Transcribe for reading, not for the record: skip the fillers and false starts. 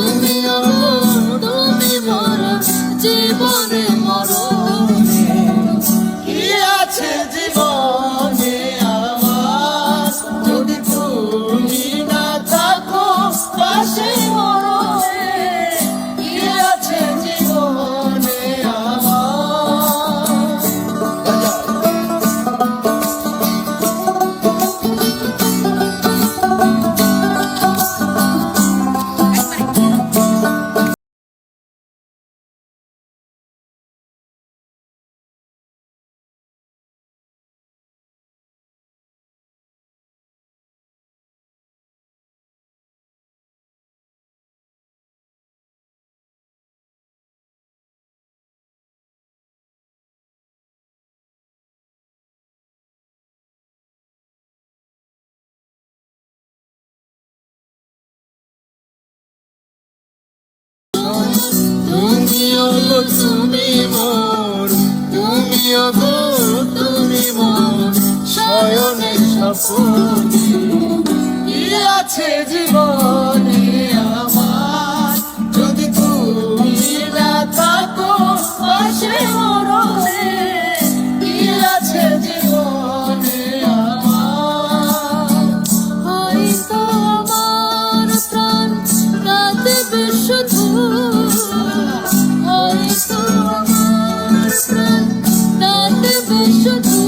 তুমি মোর জীবনে মরণে, কি আছে জীবনে আমার যদি তুমি না থাকো পাশে মরণে, কি আছে জীবনে আমার। তুমি মোর, তুমি মোর শয়নের স্বপনে, কি আছে জীবনে আমার যদি তুমি না থাকো পাশে মরণে, কি আছে জীবনে আমার। হয়তো আমার প্রাণ কাঁদবে শুধু, হয়তো আমার প্রাণ কাঁদবে শুধু,